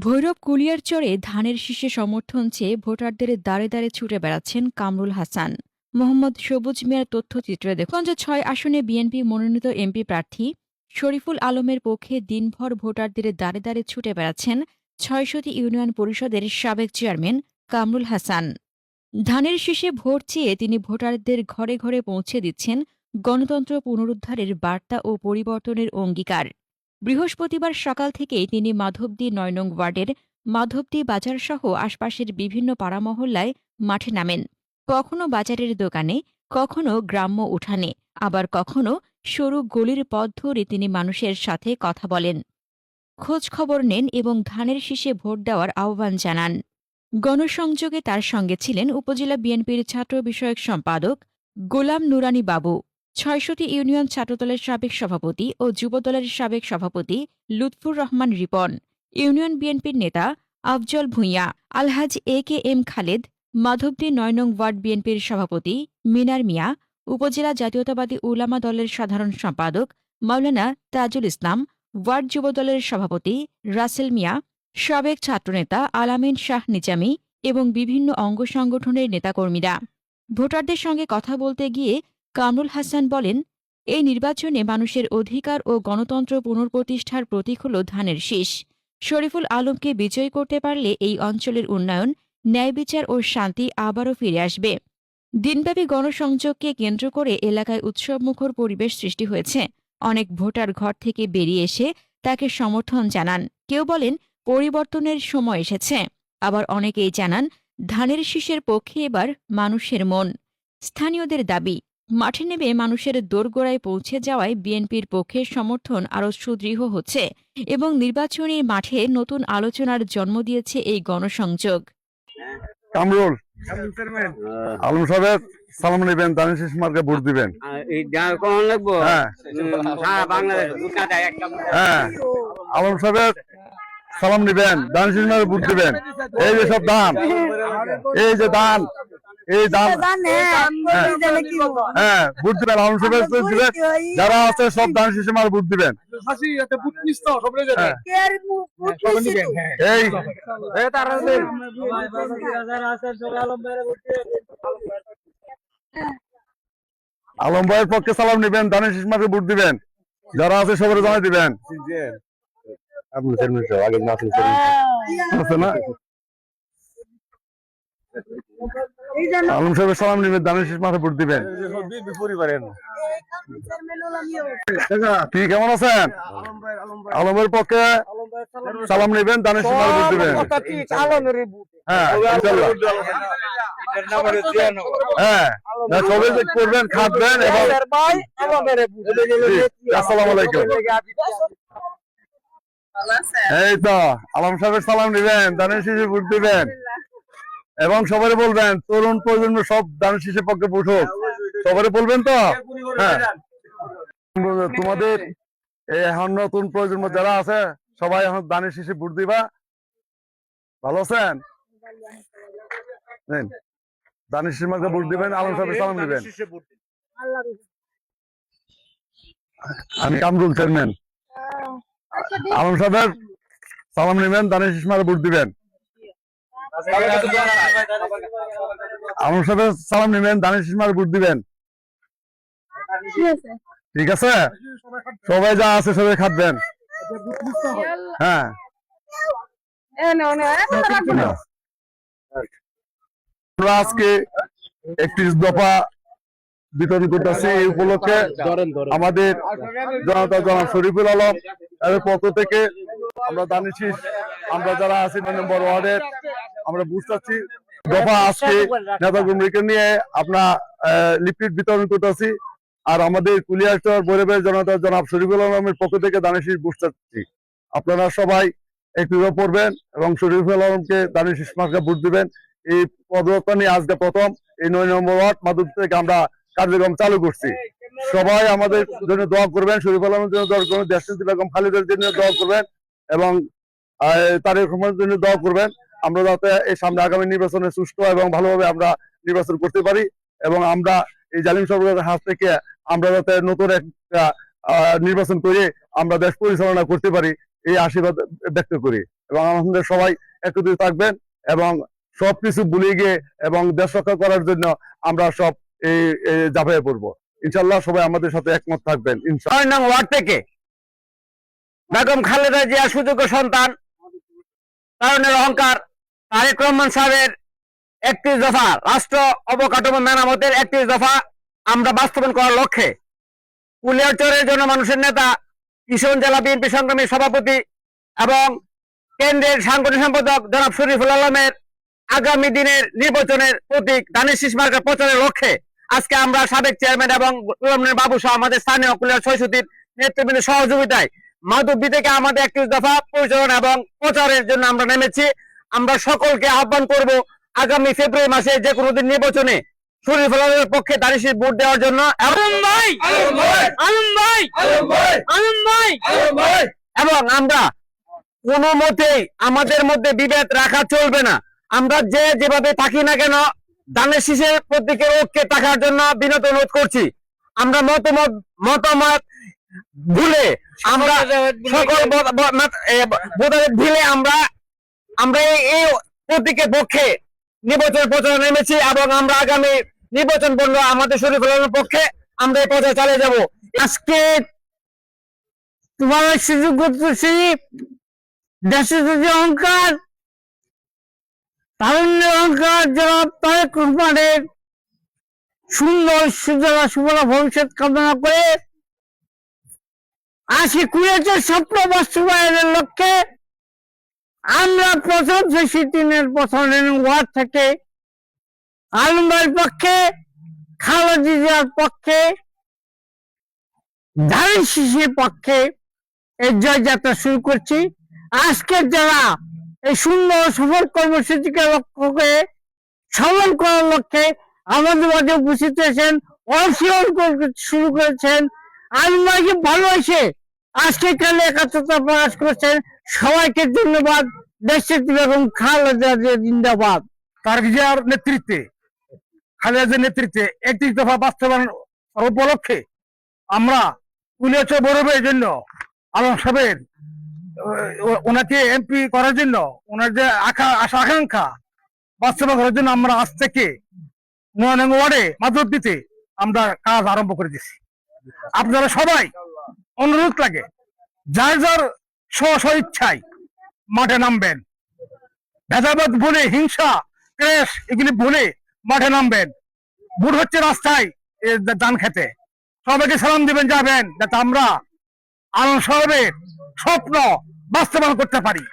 ভৈরব কুলিয়ারচরে ধানের শীষে সমর্থন চেয়ে ভোটারদের দাঁড়ে দাঁড়ে ছুটে বেড়াচ্ছেন কামরুল হাসান। মোহাম্মদ সবুজ মিয়ার তথ্যচিত্রে দেখুন যে ৬ আসনে বিএনপি মনোনীত এমপি প্রার্থী শরীফুল আলমের পক্ষে দিনভর ভোটারদের দাঁড়ে দাঁড়ে ছুটে বেড়াচ্ছেন ৬০০টি ইউনিয়ন পরিষদের সাবেক চেয়ারম্যান কামরুল হাসান। ধানের শীষে ভোট চেয়ে তিনি ভোটারদের ঘরে ঘরে পৌঁছে দিচ্ছেন গণতন্ত্র পুনরুদ্ধারের বার্তা ও পরিবর্তনের অঙ্গীকার। বৃহস্পতিবার সকাল থেকেই তিনি মাধবদী ৯ নং ওয়ার্ডের মাধবদী বাজারসহ আশপাশের বিভিন্ন পাড়া মহল্লায় মাঠে নামেন। কখনো বাজারের দোকানে, কখনো গ্রাম্য উঠানে, আবার কখনো সরু গলির পথ ধরে তিনি মানুষের সাথে কথা বলেন, খোঁজ খবর নেন এবং ধানের শীষে ভোট দেওয়ার আহ্বান জানান। গণসংযোগে তার সঙ্গে ছিলেন উপজেলা বিএনপির ছাত্র বিষয়ক সম্পাদক গোলাম নুরানী বাবু, ৬০০টি ইউনিয়ন ছাত্রদলের সাবেক সভাপতি ও যুবদলের সাবেক সভাপতি লুৎফুর রহমান রিপন, ইউনিয়ন বিএনপির নেতা আফজল ভূঁইয়া, আলহাজ এ.কে.এম. খালেদ, মাধবদী ৯ নং ওয়ার্ড বিএনপির সভাপতি মিনার মিয়া, উপজেলা জাতীয়তাবাদী উলামা দলের সাধারণ সম্পাদক মাওলানা তাজুল ইসলাম, ওয়ার্ড যুবদলের সভাপতি রাসেল মিয়া, সাবেক ছাত্রনেতা আলামিন শাহ নিজামী এবং বিভিন্ন অঙ্গ সংগঠনের নেতাকর্মীরা। ভোটারদের সঙ্গে কথা বলতে গিয়ে কামরুল হাসান বলেন, এই নির্বাচনে মানুষের অধিকার ও গণতন্ত্র পুনঃপ্রতিষ্ঠার প্রতীক হল ধানের শীষ। শরীফুল আলমকে বিজয়ী করতে পারলে এই অঞ্চলের উন্নয়ন, ন্যায় বিচার ও শান্তি আবারও ফিরে আসবে। দিনব্যাপী গণসংযোগকে কেন্দ্র করে এলাকায় উৎসবমুখর পরিবেশ সৃষ্টি হয়েছে। অনেক ভোটার ঘর থেকে বেরিয়ে এসে তাকে সমর্থন জানান। কেউ বলেন পরিবর্তনের সময় এসেছে, আবার অনেকেই জানান ধানের শীষের পক্ষে এবার মানুষের মন। স্থানীয়দের দাবি, মাঠে নেমে মানুষের দোরগোড়ায় পৌঁছে যাওয়ায় বিএনপির পক্ষে সমর্থন আরও সুদৃঢ় হচ্ছে এবং নির্বাচনী মাঠে নতুন আলোচনার জন্ম দিয়েছে এই গণসংযোগ। কামরুল আলম সাহেব সালাম নেবেন, ধানের শীষ মার্কে ভোট দিবেন। হ্যাঁ, আলম সাহেব সালাম নিবেন, ধানের শীষ মার্কে ভোট দিবেন। এই যে সব দান, এই যে দান, এই দান, হ্যাঁ ভোট দিবেন। আলম সাহেব দিবেন, যারা আছে সব ধানের শীষ মার্কে ভোট দিবেন। এই আলম ভাইয়ের পক্ষে সালাম নিবেন, ধানের শীষ মার্কে ভোট দিবেন। যারা আছে সবাই জানাই দিবেন। আলম সাহেবের সালাম নিবেন, ধানের শীষ মার্কে ভোট দিবেন। কি কেমন আছেন? আলম ভাইয়ের পক্ষে সালাম নিবেন, ধানের শীষ মার্কে ভোট দিবেন। হ্যাঁ হ্যাঁ, সবাই করবেন, খাটবেন এবং আসসালামু আলাইকুম। এই তো আলম সাহেবের সালাম নিবেন, ধানের শীষে ভোট দিবেন এবং সবাই বলবেন তরুণ প্রজন্ম সব ধানের শীষের পক্ষে ভোট হোক, সবাই বলবেন তো। হ্যাঁ, তোমাদের এখন নতুন প্রজন্ম যারা আছে সবাই এখন ধানের শীষে ভোট দিবা। ভালো আছেন? ধানের শীষ মার্কে ভোট দিবেন, আলম সাহেবের সালাম দিবেন। আমি কামরুল চেয়ারম্যান। আলম সাহেবের সালাম নিবেন, ধানের শীষ মার্কে ভোট দিবেন। আলম সাহেবের সালাম নিবেন, ধানের শীষ মার্কে ভোট দিবেন। ঠিক আছে, সবাই যা আছে সবাই খাটবেন। হ্যাঁ, আজকে 31 দফা বিতরণ করতেছি। এই উপলক্ষে আমাদের জনতা জনাব শরীফুল আলম এর পক্ষ থেকে আমরা ধানের শীষ, আমরা যারা আছি ৯ নম্বর ওয়ার্ডের, আমরা বুঝতেছি দফা আজকে নেতাকর্মীকে নিয়ে আপনার লিফলেট বিতরণ করতেছি। আর আমাদের কুলিয়ারচর ভৈরবের জনতা জনাব শরীফুল আলমের পক্ষ থেকে ধানের শীষ বুঝতেছি। আপনারা সবাই একটু পড়বেন এবং শরীফুল আলমকে ধানের শীষ মার্কে ভোট দিবেন। এই পদযাত্রা নিয়ে আজকে প্রথম এই ৯ নম্বর ওয়ার্ড মাধব থেকে আমরা কার্যক্রম চালু করছি। সবাই আমাদের জন্য দোয়া করবেন, শরীফুল আলমের জন্য দোয়া করবেন, দেশনেত্রী বেগম খালেদার জন্য দোয়া করবেন এবং তারেক রহমানের জন্য দোয়া করবেন। আমরা যাতে এই সামনে আগামী নির্বাচনে সুষ্ঠু এবং ভালোভাবে আমরা নির্বাচন করতে পারি এবং আমরা এই জালিম সরকারের হাত থেকে আমরা যাতে নতুন একটা নির্বাচন করে আমরা দেশ পরিচালনা করতে পারি, এই আশীর্বাদ ব্যক্ত করি এবং আমাদের সবাই একত্রিত থাকবেন এবং সবকিছু ভুলে গিয়ে এবং দেশ রক্ষা করার জন্য আমরা সব এই ঝাঁপিয়ে পড়বো। ইনশাল্লাহ সবাই আমাদের সাথে একমত থাকবেন। 6 নং ওয়ার্ড থেকে বেগম খালেদা জিয়া সুযোগ্য সন্তান, তারুণ্যের অহংকার তারেক রহমান সাহেবের 31 দফা রাষ্ট্র অবকাঠামো মেরামতের 31 দফা আমরা বাস্তবায়ন করার লক্ষ্যে কুলিয়ারচরের জনমানুষের নেতা, কিশোরগঞ্জ জেলা বিএনপি সংগ্রামী সভাপতি এবং কেন্দ্রের সাংগঠনিক সম্পাদক জনাব শরীফুল আলমের আগামী দিনের নির্বাচনের প্রতীক ধানের শীষ মার্কার প্রচারের লক্ষ্যে আজকে আমরা সাবেক চেয়ারম্যান এবং বাবু সহ আমাদের স্থানীয় কুলিয়ার ৬০০ নেতৃবৃন্দের সহযোগিতায় মাধবদী থেকে আমাদের 31 দফা পরিচালনা এবং প্রচারের জন্য আমরা নেমেছি। আমরা সকলকে আহ্বান করব আগামী ফেব্রুয়ারি মাসে যে কোনো দিন নির্বাচনে শরীফুল আলমের পক্ষে ধানের শীষ ভোট দেওয়ার জন্য এবং আমরা কোনো মতেই আমাদের মধ্যে বিভেদ রাখা চলবে না। আমরা যেভাবে থাকি না কেন ধানের শীষের প্রতীকের ঐক্যে থাকার জন্য বিনত অনুরোধ করছি। আমরা মতামত ভুলে আমরা সকল ভুলে আমরা এই প্রতীকের পক্ষে নির্বাচন প্রচার নেমেছি এবং আমরা আগামী নির্বাচন পর্যন্ত আমাদের শরীফুল আলমের পক্ষে আমরা এই প্রচার চালিয়ে যাব। আজকে তোমার সুযোগ করতেছি দেশের যে অহংকার, তারুণ্যের অহংকার জনাব তারেক রহমানের সুন্দর সুজলা সুফলা ভবিষ্যৎ কামনা করে আজকে কুয়েতের স্বপ্ন বাস্তবায়নের লক্ষ্যে আমরা প্রথম 63 ওয়ার্ড থেকে আলমবাইয়ের পক্ষে, খালেদা জিয়ার পক্ষে, ধানের শীষের পক্ষে এই জয়যাত্রা শুরু করছি। আজকের যারা এই সুন্দর সফল কর্মসূচিকে লক্ষ্য করে সফল করার লক্ষ্যে আমাদের মাঝে উপস্থিত হয়েছেন, অংশগ্রহণ শুরু করেছেন, আলমবাইকে ভালোবাসে আজকে কালে একাত্মতা প্রকাশ করছেন, সবাইকে ধন্যবাদ। দেশের বেগম খালেদা জিয়া জিন্দাবাদ। তারেক জিয়ার নেতৃত্বে, খালেদা জিয়ার নেতৃত্বে 31 দফা বাস্তবায়ন উপলক্ষে আমরা কুলিয়াচর বড়বের জন্য আলম সাহেবের ওনাকে এমপি করার জন্য, ওনার যে আশা আকাঙ্ক্ষা বাস্তবায়ন করার জন্য আমরা আজ থেকে 9 নং ওয়ার্ডে মাধবদীতে আমরা কাজ আরম্ভ করে দিচ্ছি। আপনারা সবাই অনুরোধ লাগে যার যার স্ব ইচ্ছায় মাঠে নামবেন, ভেদাভেদ ভুলে, হিংসা ক্লেশ এগুলি ভুলে মাঠে নামবেন। ভোট হচ্ছে রাস্তায় ধান খেতে, সবাইকে সালাম দিবেন, যাবেন যাতে আমরা আলম সাহেবের স্বপ্ন বাস্তবায়ন করতে পারি।